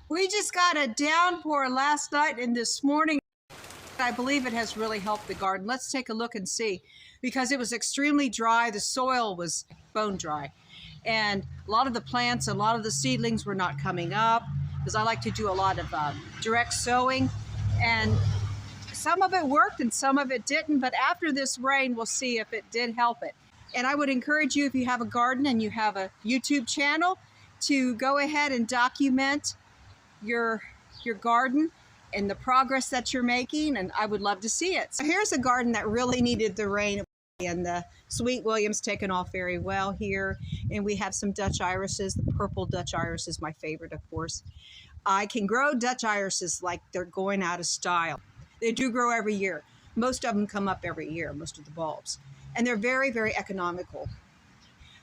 We just got a downpour last night and this morning. I believe it has really helped the garden. Let's take a look and see, because it was extremely dry. The soil was bone dry, and a lot of the plants, a lot of the seedlings were not coming up, because I like to do a lot of direct sowing, and some of it worked and some of it didn't. But after this rain, we'll see if it did help it. And I would encourage you, if you have a garden and you have a YouTube channel, to go ahead and document your garden and the progress that you're making, and I would love to see it. So here's a garden that really needed the rain, and the Sweet William's taken off very well here, and we have some Dutch irises. The purple Dutch iris is my favorite, of course. I can grow Dutch irises like they're going out of style. They do grow every year. Most of them come up every year, most of the bulbs, and they're very, very economical.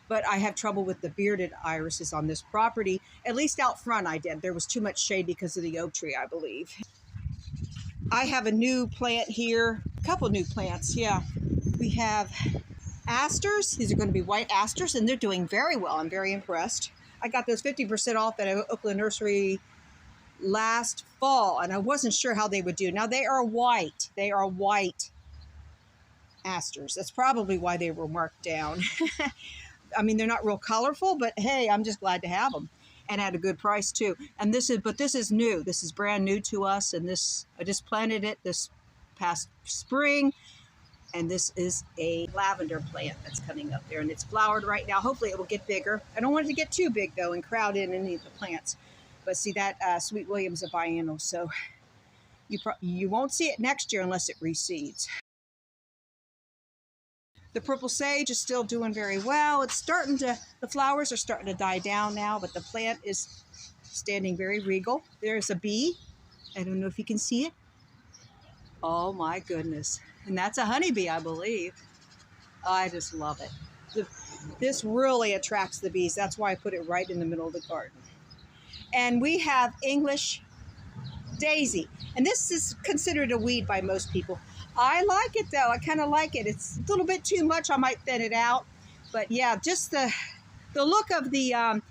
But I have trouble with the bearded irises on this property. At least out front I did. There was too much shade because of the oak tree, I believe. I have a new plant here, a couple new plants, yeah. We have asters. These are going to be white asters, and they're doing very well. I'm very impressed. I got those 50% off at Oakland Nursery last fall, and I wasn't sure how they would do. Now they are white. They are white asters. That's probably why they were marked down. I mean, they're not real colorful, but hey, I'm just glad to have them, and at a good price too. And this is new. This is brand new to us, and I just planted it this past spring, and this is a lavender plant that's coming up there, and it's flowered right now. Hopefully it will get bigger. I don't want it to get too big though and crowd in any of the plants. But see, that Sweet William's a biennial, so you won't see it next year unless it reseeds. The purple sage is still doing very well. The flowers are starting to die down now, but the plant is standing very regal. There's a bee. I don't know if you can see it. Oh my goodness. And that's a honeybee, I believe. I just love it. This really attracts the bees. That's why I put it right in the middle of the garden. And we have English daisy. And this is considered a weed by most people. I like it though. I kind of like it. It's a little bit too much. I might thin it out. But yeah, just the look of the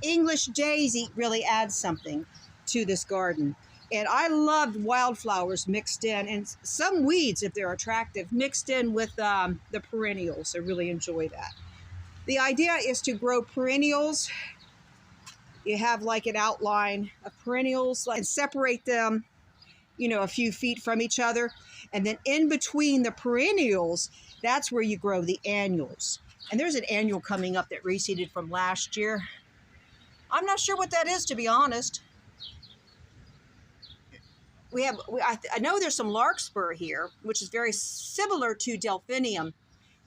English daisy really adds something to this garden. And I love wildflowers mixed in, and some weeds, if they're attractive, mixed in with the perennials. I really enjoy that. The idea is to grow perennials. You have like an outline of perennials and separate them, you know, a few feet from each other. And then in between the perennials, that's where you grow the annuals. And there's an annual coming up that reseeded from last year. I'm not sure what that is, to be honest. I know there's some larkspur here, which is very similar to delphinium,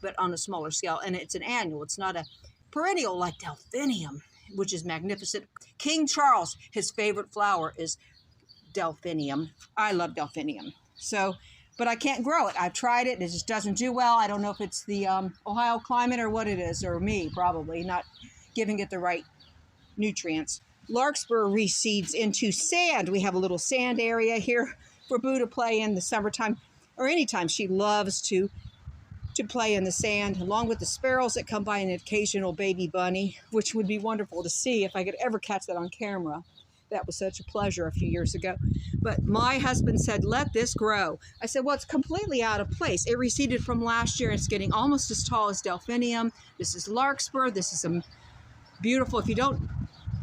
but on a smaller scale. And it's an annual. It's not a perennial like delphinium, which is magnificent. King Charles, his favorite flower is delphinium. I love delphinium. So, but I can't grow it. I've tried it. It just doesn't do well. I don't know if it's the Ohio climate or what it is, or me probably not giving it the right nutrients. Larkspur reseeds into sand. We have a little sand area here for Boo to play in the summertime, or anytime. She loves to play in the sand, along with the sparrows that come by, an occasional baby bunny, which would be wonderful to see if I could ever catch that on camera. That was such a pleasure a few years ago. But my husband said, let this grow. I said, well, it's completely out of place. It reseeded from last year. It's getting almost as tall as delphinium. This is larkspur. This is a beautiful. If you don't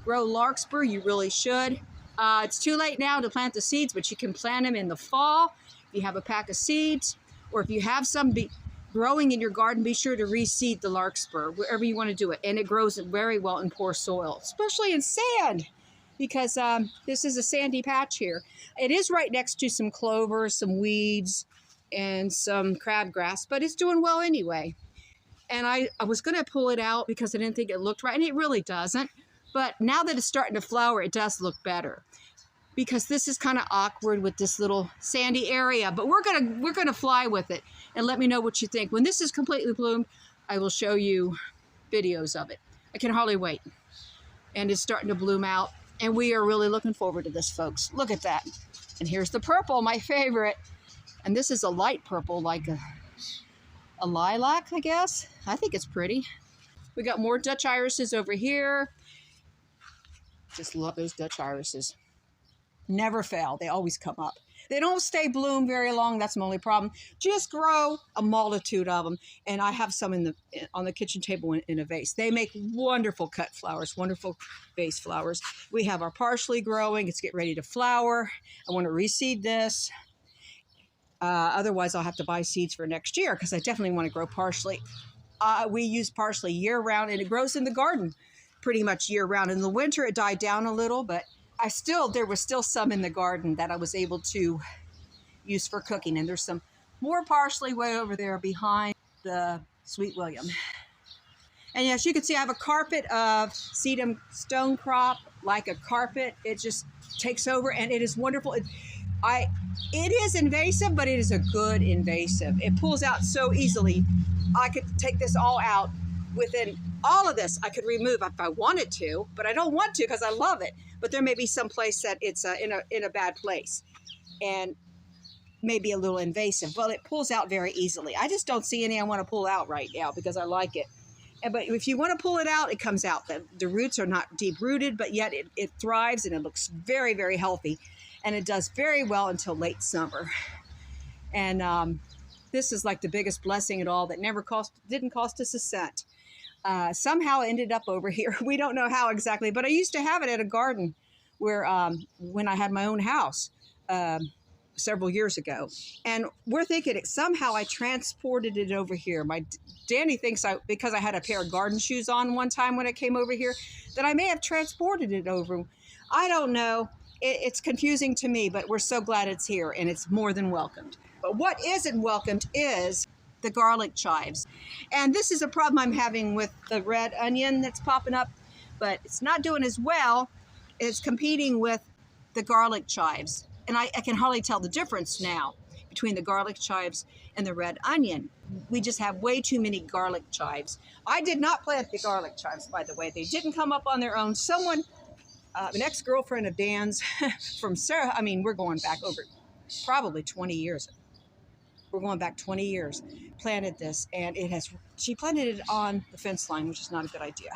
grow larkspur, you really should. It's too late now to plant the seeds, but you can plant them in the fall. If you have a pack of seeds, or if you have some growing in your garden, be sure to reseed the larkspur wherever you want to do it. And it grows very well in poor soil, especially in sand, because this is a sandy patch here. It is right next to some clover, some weeds, and some crabgrass, but it's doing well anyway. And I was going to pull it out because I didn't think it looked right, and it really doesn't. But now that it's starting to flower, it does look better, because this is kind of awkward with this little sandy area. But we're gonna fly with it, and let me know what you think. When this is completely bloomed, I will show you videos of it. I can hardly wait. And it's starting to bloom out, and we are really looking forward to this, folks. Look at that. And here's the purple, my favorite. And this is a light purple, like a lilac, I guess. I think it's pretty. We got more Dutch irises over here. Just love those Dutch irises. Never fail. They always come up. They don't stay bloom very long. That's my only problem. Just grow a multitude of them. And I have some on the kitchen table in a vase. They make wonderful cut flowers, wonderful vase flowers. We have our parsley growing. It's getting ready to flower. I want to reseed this. Otherwise, I'll have to buy seeds for next year because I definitely want to grow parsley. We use parsley year round, and it grows in the garden pretty much year round. In the winter, it died down a little, but there was still some in the garden that I was able to use for cooking. And there's some more parsley way over there behind the Sweet William. And yes, you can see I have a carpet of sedum stone crop, like a carpet. It just takes over, and it is wonderful. It is invasive, but it is a good invasive. It pulls out so easily. I could take this all out within all of this. I could remove if I wanted to, but I don't want to because I love it. But there may be some place that it's in a bad place and maybe a little invasive. Well, it pulls out very easily. I just don't see any I want to pull out right now because I like it. But if you want to pull it out, it comes out. The roots are not deep rooted, but yet it thrives and it looks very, very healthy. And it does very well until late summer. And this is like the biggest blessing at all that didn't cost us a cent. Somehow ended up over here. We don't know how exactly, but I used to have it at a garden where when I had my own house several years ago. And we're thinking somehow I transported it over here. Danny thinks because I had a pair of garden shoes on one time when I came over here, that I may have transported it over. I don't know. It's confusing to me, but we're so glad it's here and it's more than welcomed. But what isn't welcomed is the garlic chives. And this is a problem I'm having with the red onion that's popping up, but it's not doing as well. It's competing with the garlic chives. And I can hardly tell the difference now between the garlic chives and the red onion. We just have way too many garlic chives. I did not plant the garlic chives, by the way. They didn't come up on their own. Someone, an ex-girlfriend of Dan's from Sarah, we're going back over probably 20 years. We're going back 20 years, planted this, and she planted it on the fence line, which is not a good idea.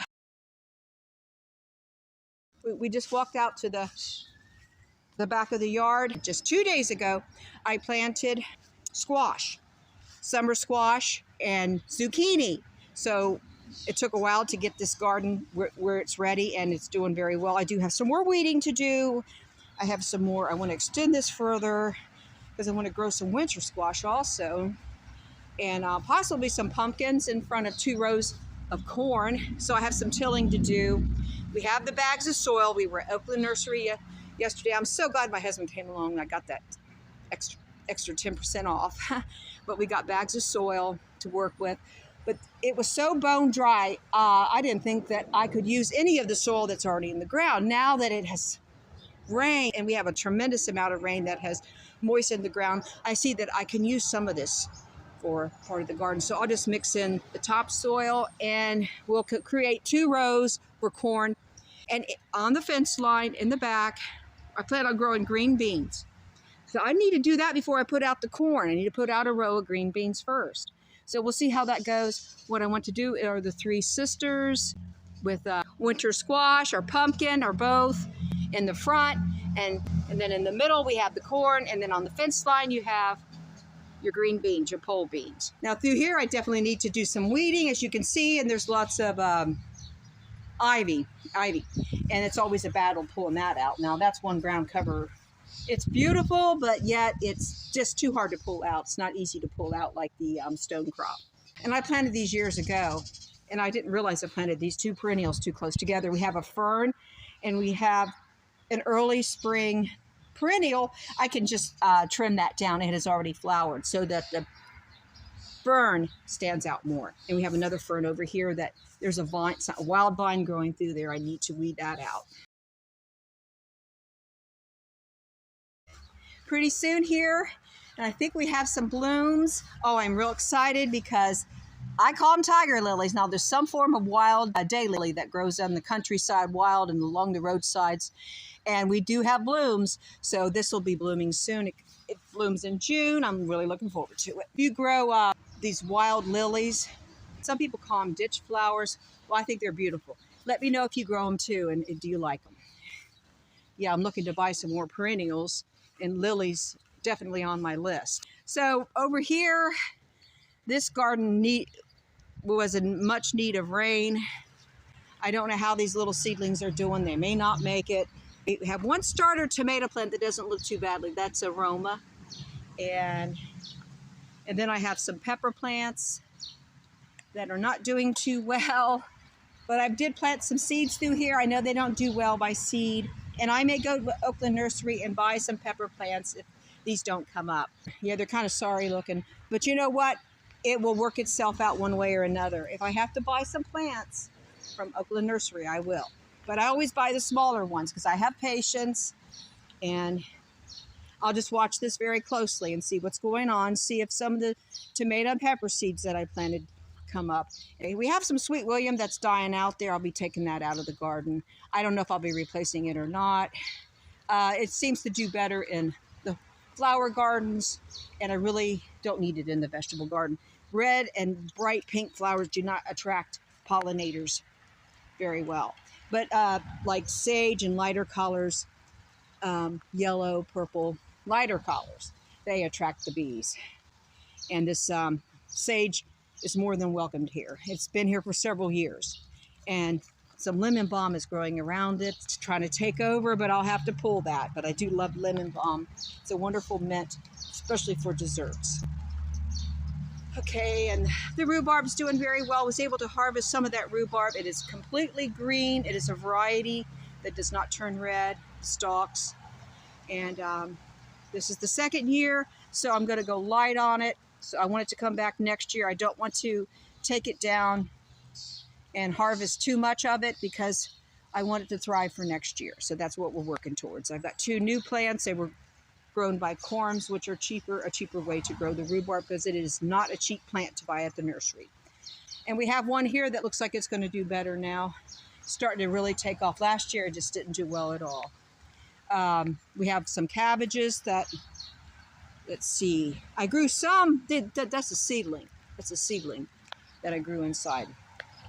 We just walked out to the back of the yard. Just 2 days ago, I planted squash, summer squash, and zucchini. So it took a while to get this garden where it's ready, and it's doing very well. I do have some more weeding to do. I have some more. I want to extend this further because I want to grow some winter squash also, and possibly some pumpkins in front of 2 rows of corn. So I have some tilling to do. We have the bags of soil. We were at Oakland Nursery yesterday. I'm so glad my husband came along and I got that extra 10% off. But we got bags of soil to work with. But it was so bone dry, I didn't think that I could use any of the soil that's already in the ground. Now that it has rained, and we have a tremendous amount of rain that has moistened the ground, I see that I can use some of this for part of the garden. So I'll just mix in the topsoil, and we'll create 2 rows for corn. And on the fence line in the back, I plan on growing green beans. So I need to do that before I put out the corn. I need to put out a row of green beans first. So we'll see how that goes. What I want to do are the 3 sisters with winter squash or pumpkin or both in the front. And then in the middle, we have the corn. And then on the fence line, you have your green beans, your pole beans. Now through here, I definitely need to do some weeding, as you can see. And there's lots of ivy. And it's always a battle pulling that out. Now that's one ground cover. It's beautiful, but yet it's just too hard to pull out. It's not easy to pull out like the stone crop. And I planted these years ago, and I didn't realize I planted these 2 perennials too close together. We have a fern, and we have an early spring perennial. I can just trim that down. It has already flowered so that the fern stands out more. And we have another fern over here that there's a vine, a wild vine growing through there. I need to weed that out. Pretty soon here, and I think we have some blooms. Oh, I'm real excited because I call them tiger lilies. Now there's some form of wild daylily that grows on the countryside wild and along the roadsides, and we do have blooms. So this will be blooming soon. It blooms in June. I'm really looking forward to it. If you grow these wild lilies. Some people call them ditch flowers. Well, I think they're beautiful. Let me know if you grow them too, and do you like them? Yeah, I'm looking to buy some more perennials, and lilies definitely on my list. So over here, this garden was in much need of rain. I don't know how these little seedlings are doing. They may not make it. We have one starter tomato plant that doesn't look too badly. That's aroma. And then I have some pepper plants that are not doing too well. But I did plant some seeds through here. I know they don't do well by seed. And I may go to Oakland Nursery and buy some pepper plants if these don't come up. Yeah, they're kind of sorry looking. But you know what? It will work itself out one way or another. If I have to buy some plants from Oakland Nursery, I will. But I always buy the smaller ones because I have patience. And I'll just watch this very closely and see what's going on. See if some of the tomato and pepper seeds that I planted come up. We have some Sweet William that's dying out there. I'll be taking that out of the garden. I don't know if I'll be replacing it or not. It seems to do better in the flower gardens, and I really don't need it in the vegetable garden. Red and bright pink flowers do not attract pollinators very well. But like sage and lighter colors, yellow, purple, lighter colors, they attract the bees. And this sage is more than welcomed here. It's been here for several years. And some lemon balm is growing around it, trying to take over, but I'll have to pull that. But I do love lemon balm. It's a wonderful mint, especially for desserts. Okay, and the rhubarb's doing very well. I was able to harvest some of that rhubarb. It is completely green. It is a variety that does not turn red, stalks. And this is the second year, so I'm gonna go light on it. So I want it to come back next year. I don't want to take it down and harvest too much of it because I want it to thrive for next year. So that's what we're working towards. I've got 2 new plants. They were grown by corms, which are a cheaper way to grow the rhubarb because it is not a cheap plant to buy at the nursery. And we have one here that looks like it's going to do better now. It's starting to really take off. Last year it just didn't do well at all. We have some cabbages that, let's see, I grew some. That's a seedling. That's a seedling that I grew inside.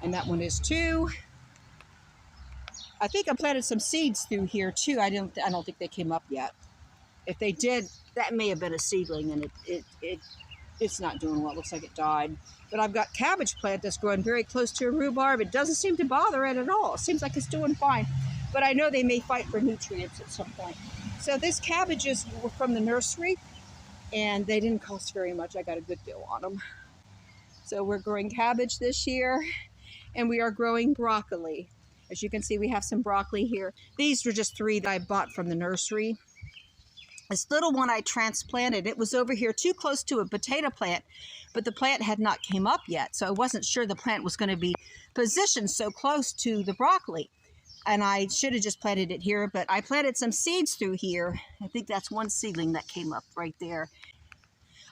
And that one is too. I think I planted some seeds through here too. I don't think they came up yet. If they did, that may have been a seedling, and it's not doing well. It looks like it died. But I've got cabbage plant that's growing very close to a rhubarb. It doesn't seem to bother it at all. It seems like it's doing fine. But I know they may fight for nutrients at some point. So this cabbages were from the nursery, and they didn't cost very much. I got a good deal on them. So we're growing cabbage this year, and we are growing broccoli. As you can see, we have some broccoli here. These were just 3 that I bought from the nursery. This little one I transplanted. It was over here too close to a potato plant, but the plant had not came up yet. So I wasn't sure the plant was going to be positioned so close to the broccoli. And I should have just planted it here, but I planted some seeds through here. I think that's one seedling that came up right there.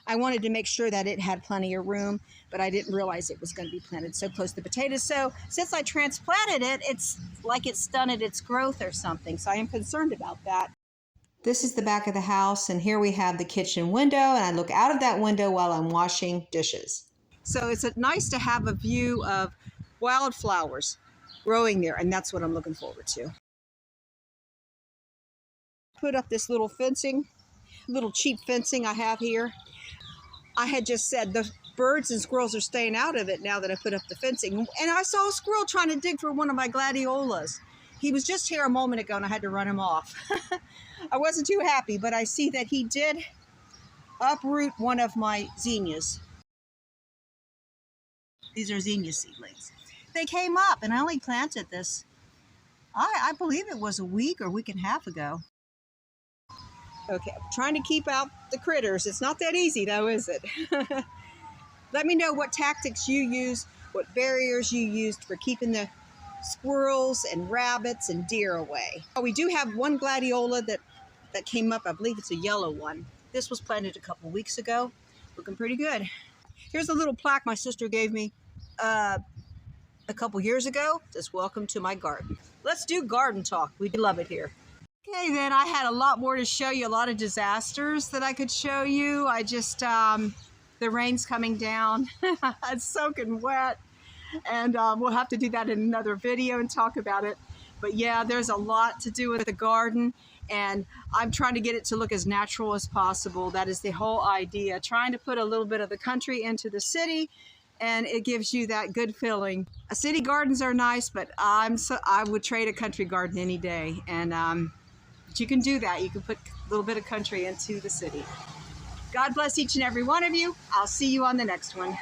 I wanted to make sure that it had plenty of room, but I didn't realize it was going to be planted so close to potatoes. So since I transplanted it, it's like it stunted its growth or something. So I am concerned about that. This is the back of the house, and here we have the kitchen window, and I look out of that window while I'm washing dishes. So it's nice to have a view of wildflowers growing there, and that's what I'm looking forward to. Put up this little fencing, little cheap fencing I have here. I had just said the birds and squirrels are staying out of it now that I put up the fencing. And I saw a squirrel trying to dig for one of my gladiolas. He was just here a moment ago and I had to run him off. I wasn't too happy, but I see that he did uproot one of my zinnias. These are zinnia seedlings. They came up, and I only planted this, I believe it was a week or week and a half ago. Okay, I'm trying to keep out the critters. It's not that easy though, is it? Let me know what tactics you use, what barriers you used for keeping the squirrels and rabbits and deer away. Oh, we do have one gladiola that came up. I believe it's a yellow one. This was planted a couple weeks ago. Looking pretty good. Here's a little plaque my sister gave me a couple years ago. Says, "Welcome to my garden." Let's do garden talk. We love it here. Okay, then I had a lot more to show you, a lot of disasters that I could show you. I just, The rain's coming down. It's soaking wet. And we'll have to do that in another video and talk about it. But yeah, there's a lot to do with the garden, and I'm trying to get it to look as natural as possible. That is the whole idea, trying to put a little bit of the country into the city, and it gives you that good feeling. City gardens are nice, but I would trade a country garden any day. And but you can do that. You can put a little bit of country into the city. God bless each and every one of you. I'll see you on the next one.